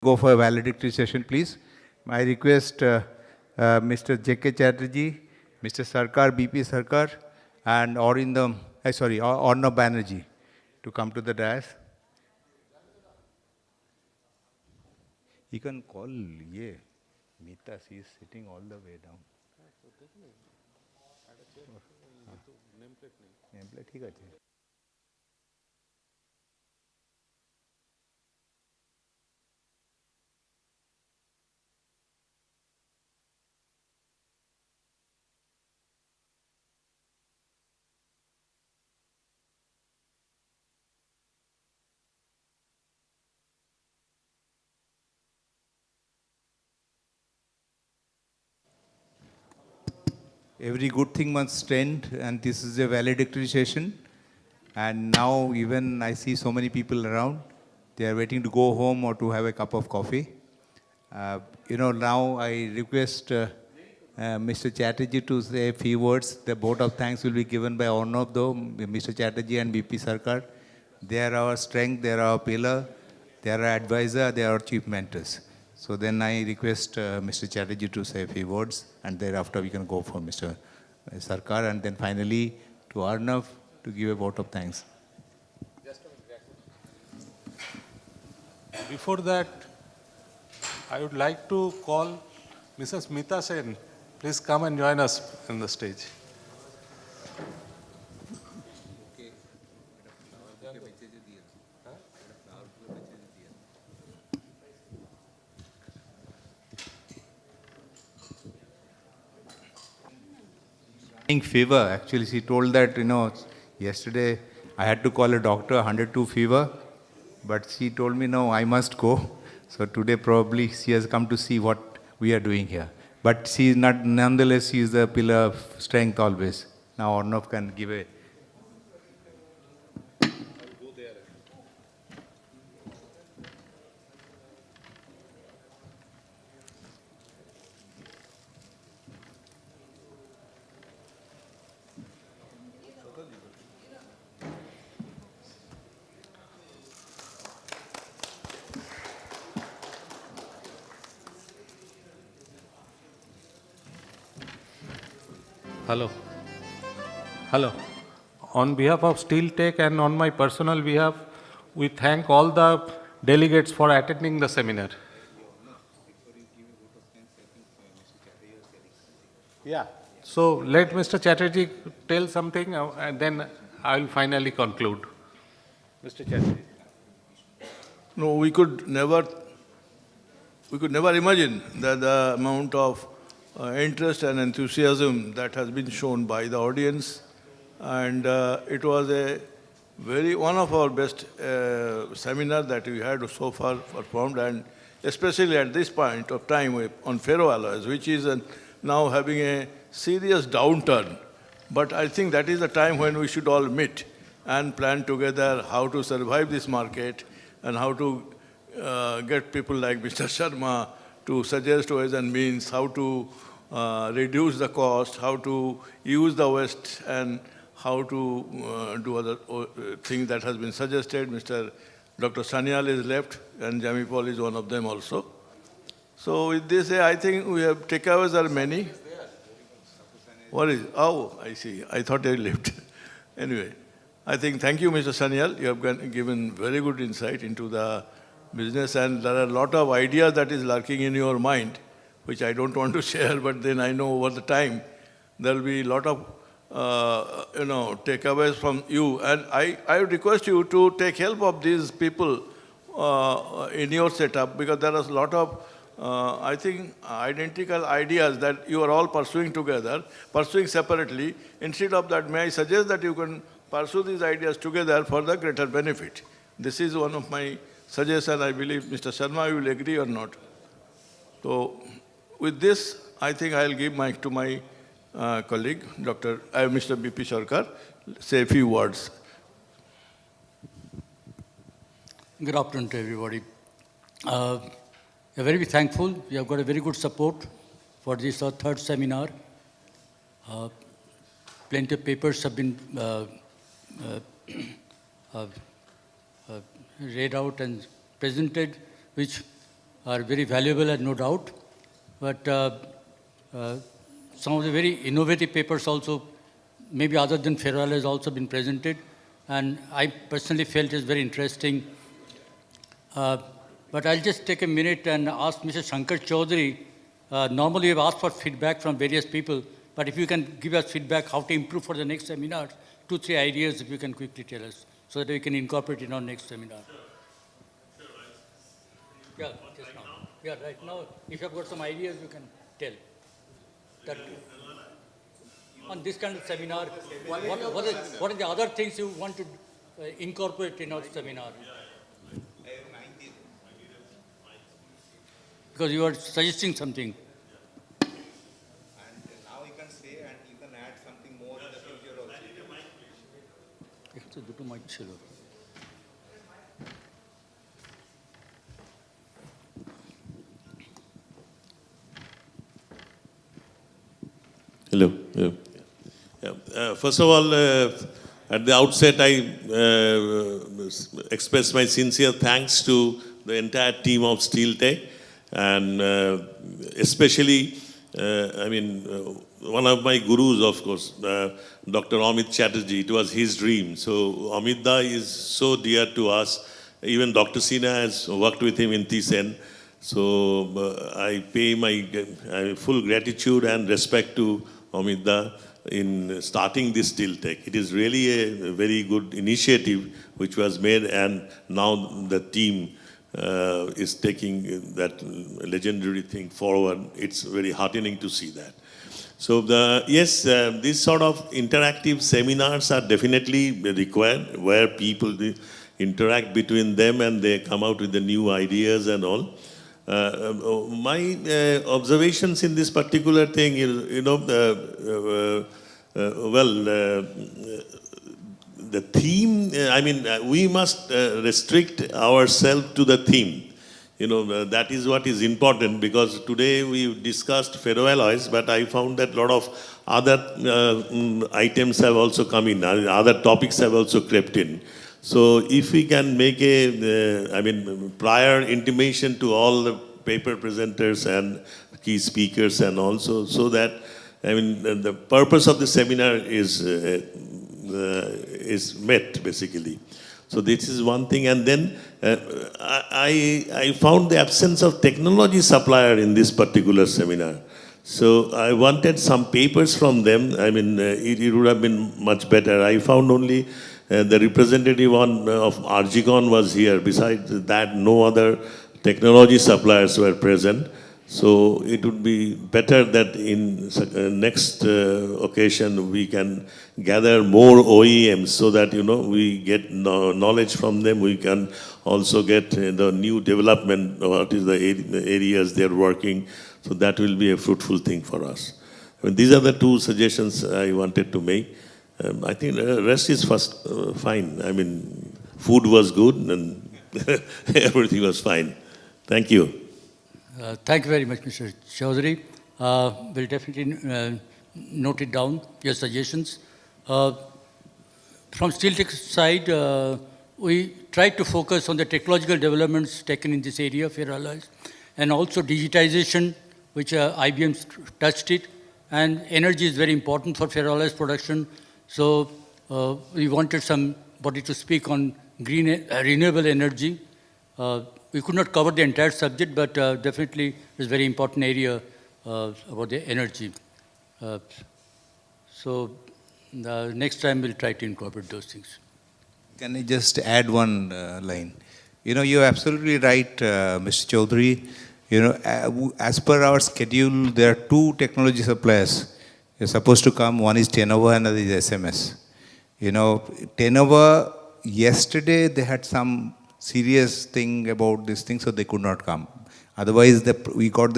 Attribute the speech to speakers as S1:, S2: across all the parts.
S1: Go for a valedictory session, please. I request Mr. J.K. Chatterjee, Mr. Sarkar, BP Sarkar, and Arindam, Arnab Banerjee to come to the dais. You can call Meeta, she is sitting all the way down. Nameplate ঠিক আছে Every good thing must end, and this is a valedictory session. And now even I see so many people around. They are waiting to go home or to have a cup of coffee. Now I request Mr. Chatterjee to say a few words. The vote of thanks will be given by Arnab, though, Mr. Chatterjee and BP Sarkar. They are our strength, they are our pillar, they are our advisor, they are our chief mentors. So then I request Mr. Chatterjee to say a few words, and thereafter we can go for Mr. Sarkar, and then finally to Arnav to give a vote of thanks.
S2: Before that, I would like to call Mrs. Meeta Sen. Please come and join us on the stage.
S1: Fever, actually she told that, yesterday I had to call a doctor, 102 fever, but she told me, no, I must go. So today probably she has come to see what we are doing here. But she is not, nonetheless, she is the pillar of strength always. Now Arnav can give a...
S2: Hello. Hello. On behalf of Steel Tech and on my personal behalf, we thank all the delegates for attending the seminar. Yeah. So let Mr. Chatterjee tell something and then I will finally conclude. Mr. Chatterjee.
S3: No, we could never imagine that the amount of interest and enthusiasm that has been shown by the audience, and it was one of our best seminars that we had so far performed, and especially at this point of time on Ferroalloys, which is now having a serious downturn. But I think that is the time when we should all meet and plan together how to survive this market and how to get people like Mr. Sharma to suggest ways and means how to reduce the cost, how to use the waste, and how to do other things that has been suggested. Dr. Sanyal is left, and Jamipal is one of them also. So with this, I think we have takeaways are many. What is? Oh, I see. I thought they left. Anyway, I think thank you, Mr. Sanyal. You have given very good insight into the business, and there are a lot of ideas that is lurking in your mind, which I don't want to share, but then I know over the time there will be a lot of takeaways from you. And I request you to take help of these people in your setup, because there is a lot of, I think, identical ideas that you are all pursuing together, pursuing separately. Instead of that, may I suggest that you can pursue these ideas together for the greater benefit. This is one of my suggestions. I believe Mr. Sharma, you will agree or not. So with this, I think I'll give mic to my colleague, Mr. BP Sarkar, say a few words.
S4: Good afternoon to everybody. We are very thankful. We have got a very good support for this third seminar. Plenty of papers have been read out and presented, which are very valuable and no doubt. But some of the very innovative papers also, maybe other than Ferroalloys, has also been presented. And I personally felt it's very interesting. But I'll just take a minute and ask Mr. Shankar Chaudhary. Normally, we've asked for feedback from various people, but if you can give us feedback how to improve for the next seminar, 2, 3 ideas if you can quickly tell us, so that we can incorporate in our next seminar. Yeah, just now. Yeah, right now, if you've got some ideas, you can tell. That, on this kind of seminar, what are the other things you want to incorporate in our seminar? Because you are suggesting something.
S1: And now you can say and you can add something more in the future also.
S5: Hello. Hello. Yeah. First of all, at the outset, I express my sincere thanks to the entire team of Steel Tech, and especially, one of my gurus, of course, Dr. Amit Chatterjee. It was his dream. So Amit Da is so dear to us. Even Dr. Sina has worked with him in Thyssen. So I pay my full gratitude and respect to Amit Da in starting this Steel Tech. It is really a very good initiative which was made, and now the team is taking that legendary thing forward. It's very heartening to see that. So yes, these sort of interactive seminars are definitely required, where people interact between them and they come out with the new ideas and all. My observations in this particular thing, the theme, we must restrict ourselves to the theme. That is what is important, because today we discussed ferroalloys, but I found that a lot of other items have also come in, other topics have also crept in. So if we can make prior intimation to all the paper presenters and key speakers, and also so that, the purpose of the seminar is met, basically. So this is one thing. And then I found the absence of technology supplier in this particular seminar. So I wanted some papers from them. It would have been much better. I found only the representative of Argicon was here. Besides that, no other technology suppliers were present. So it would be better that in next occasion we can gather more OEMs, so that we get knowledge from them. We can also get the new development, what is the areas they're working. So that will be a fruitful thing for us. These are the 2 suggestions I wanted to make. I think the rest is fine. Food was good and everything was fine. Thank you.
S4: Thank you very much, Mr. Chaudhary. We'll definitely note it down, your suggestions. From Steel Tech side, we tried to focus on the technological developments taken in this area, ferroalloys, and also digitization, which IBM touched it. And energy is very important for ferroalloys production. So we wanted somebody to speak on green renewable energy. We could not cover the entire subject, but definitely it's a very important area about the energy. So next time we'll try to incorporate those things.
S1: Can I just add one line? You're absolutely right, Mr. Chaudhary. As per our schedule, there are 2 technology suppliers. You're supposed to come. One is Tenova, another is SMS. Tenova, yesterday they had some serious thing about this thing, so they could not come. Otherwise, they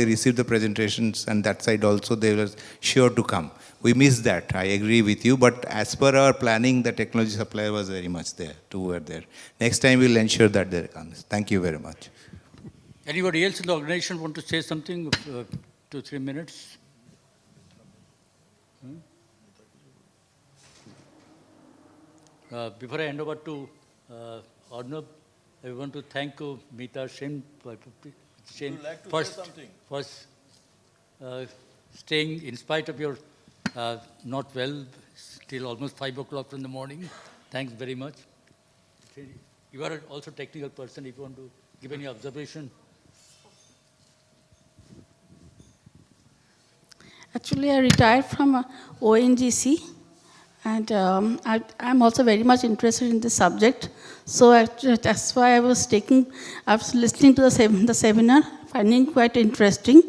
S1: received the presentations, and that side also they were sure to come. We missed that, I agree with you, but as per our planning, the technology supplier was very much there, 2 were there. Next time we'll ensure that there comes. Thank you very much.
S4: Anybody else in the organization want to say something? 2, 3 minutes? Before I hand over to Arnab, I want to thank Meeta Singh for Shane,
S3: Would you like to say
S4: first,
S3: something?
S4: first, staying in spite of your not well till almost 5 o'clock in the morning. Thanks very much. You are also a technical person. If you want to give any observation.
S6: Actually, I retired from ONGC, and I'm also very much interested in this subject. So that's why I was listening to the seminar, finding quite interesting,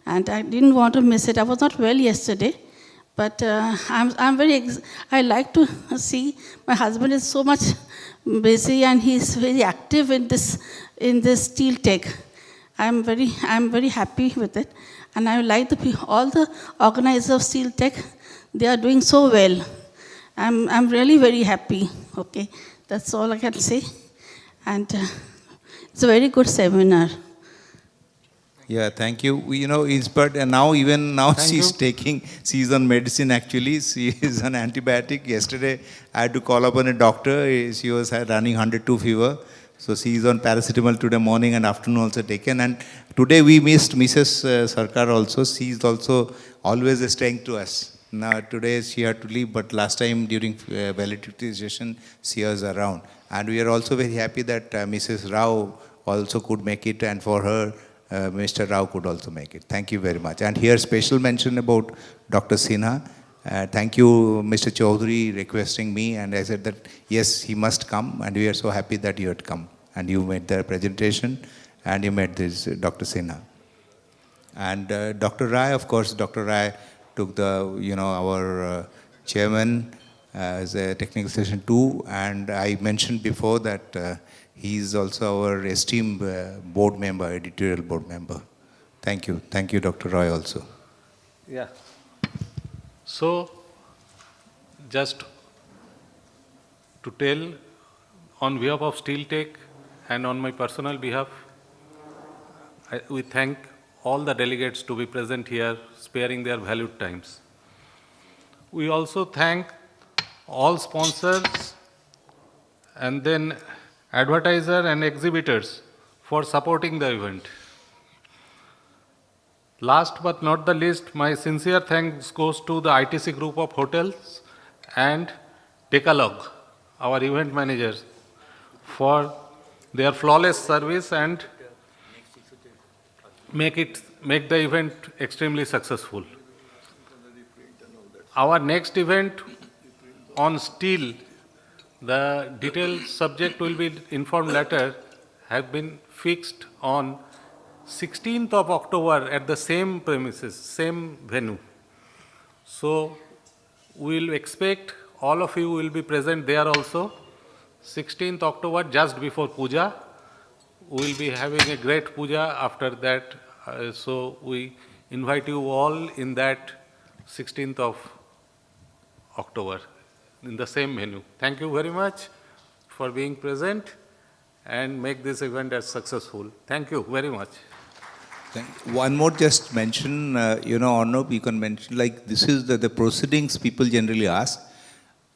S6: and I didn't want to miss it. I was not well yesterday, but I like to see my husband is so much busy and he's very active in this steel tech. I'm very happy with it, and I like all the organizers of Steel Tech. They are doing so well. I'm really very happy. Okay, that's all I can say, and it's a very good seminar.
S1: Yeah, thank you. You know, but even now she's on medicine actually. She is on antibiotic. Yesterday, I had to call upon a doctor. She was running 102 fever. So she is on paracetamol today morning and afternoon also taken. And today we missed Mrs. Sarkar also. She is also always a strength to us. Now today she had to leave, but last time during valedictory session, she was around. And we are also very happy that Mrs. Rao also could make it, and for her, Mr. Rao could also make it. Thank you very much. And here special mention about Dr. Sinha. Thank you, Mr. Chaudhary, requesting me, and I said that yes, he must come, and we are so happy that you had come. And you made the presentation, and you met this Dr. Sinha. And Dr. Rai, of course, Dr. Rai took our chairman as a technical session 2, and I mentioned before that he is also our esteemed board member, editorial board member. Thank you, Dr. Roy also.
S2: Yeah. So, just to tell, on behalf of Steel Tech and on my personal behalf, we thank all the delegates to be present here, sparing their valued times. We also thank all sponsors and then advertisers and exhibitors for supporting the event. Last but not the least, my sincere thanks goes to the ITC group of hotels and Decalogue, our event managers, for their flawless service and make the event extremely successful. Our next event on steel, the detailed subject will be informed later, have been fixed on 16th of October at the same premises, same venue. So we will expect all of you will be present there also. 16th October, just before Puja. We will be having a great Puja after that. So we invite you all in that 16th of October in the same venue. Thank you very much for being present and make this event as successful. Thank you very much.
S1: One more just mention, Arnab, you can mention, like this is the proceedings people generally ask.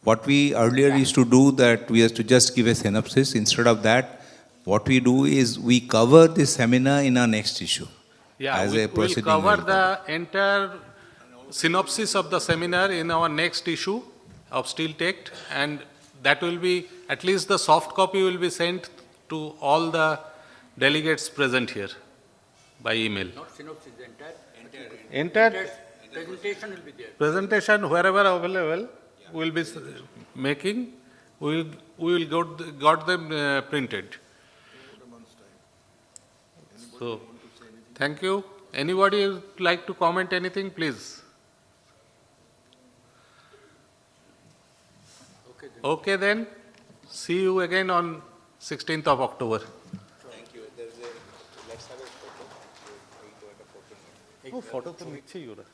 S1: What we earlier used to do that we used to just give a synopsis. Instead of that, what we do is we cover this seminar in our next issue.
S2: Yeah,
S1: as
S2: we
S1: a
S2: will
S1: proceeding
S2: cover
S1: we'll
S2: the entire synopsis of the seminar in our next issue of Steel Tech, and that will be, at least the soft copy will be sent to all the delegates present here by email.
S4: Not synopsis, the
S2: Entire
S4: presentation will be there.
S2: presentation, wherever available, we will be making, we will got them printed. So, thank you. Anybody would like to comment anything, please? Okay then. See you again on 16th of October.
S1: Thank you. Let's have a photo.
S2: Oh, photo to niche hi ho raha.